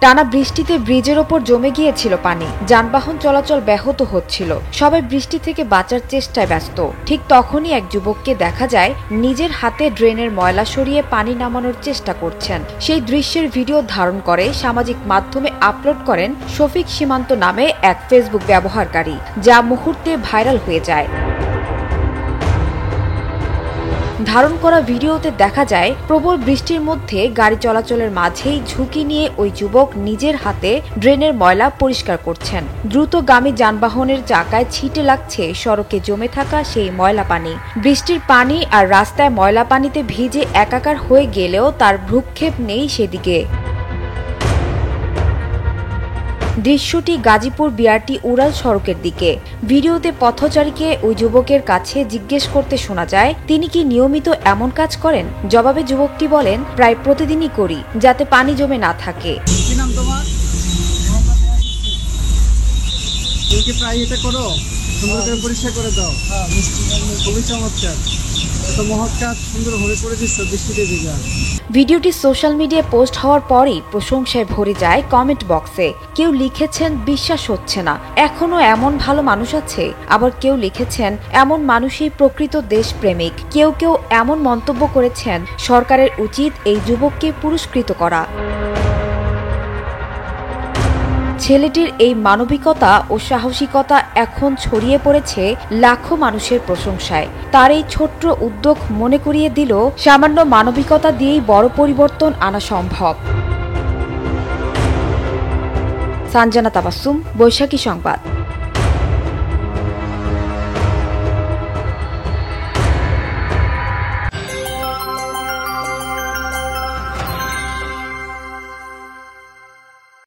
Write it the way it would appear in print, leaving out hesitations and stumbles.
টানা বৃষ্টিতে ব্রিজের ওপর জমে গিয়েছিল পানি, যানবাহন চলাচল ব্যাহত হচ্ছিল। সবাই বৃষ্টি থেকে বাঁচার চেষ্টায় ব্যস্ত। ঠিক তখনই এক যুবককে দেখা যায় নিজের হাতে ড্রেনের ময়লা সরিয়ে পানি নামানোর চেষ্টা করছেন। সেই দৃশ্যের ভিডিও ধারণ করে সামাজিক মাধ্যমে আপলোড করেন শফিক সীমান্ত নামে এক ফেসবুক ব্যবহারকারী, যা মুহূর্তে ভাইরাল হয়ে যায়। ধারণ করা ভিডিওতে দেখা যায় প্রবল বৃষ্টির মধ্যে গাড়ি চলাচলের মাঝেই ঝুঁকি নিয়ে ওই যুবক নিজের হাতে ড্রেনের ময়লা পরিষ্কার করছেন। দ্রুতগামী যানবাহনের চাকায় ছিটে লাগছে সড়কে জমে থাকা সেই ময়লা পানি। বৃষ্টির পানি আর রাস্তায় ময়লা পানিতে ভিজে একাকার হয়ে গেলেও তার ভ্রুক্ষেপ নেই সেদিকে। দৃশ্যটি গাজীপুর বিআরটি উড়াল সড়কের দিকে। ভিডিওতে পথচারীকে ওই যুবকের কাছে জিজ্ঞেস করতে শোনা যায় তিনি কি নিয়মিত এমন কাজ করেন। জবাবে যুবকটি বলেন, প্রায় প্রতিদিনই করি, যাতে পানি জমে না থাকে। কি নাম তোমার? তুমি কি প্রায় এটা করো? সুন্দর করে পরিষ্কার করে দাও। খুবই চমৎকার, এত মহৎ কাজ সুন্দরভাবে করে দিচ্ছ বৃষ্টিতে ভিজা। ভিডিওটি সোশ্যাল মিডিয়ায় পোস্ট হওয়ার পরই প্রশংসায় ভরে যায় কমেন্ট বক্সে। কেউ লিখেছেন বিশ্বাস হচ্ছে না, এখনো এমন ভালো মানুষ আছে। আবার কেউ লিখেছেন এমন মানুষই প্রকৃত দেশপ্রেমিক। কেউ কেউ এমন মন্তব্য করেছেন সরকারের উচিত এই যুবককে পুরস্কৃত করা। ছেলেটির এই মানবিকতা ও সাহসিকতা এখন ছড়িয়ে পড়েছে লাখো মানুষের প্রশংসায়। তার এই ছোট্ট উদ্যোগ মনে করিয়ে দিল সামান্য মানবিকতা দিয়েই বড় পরিবর্তন আনা সম্ভব। সানজানা তাবাসসুম, বৈশাখী সংবাদ।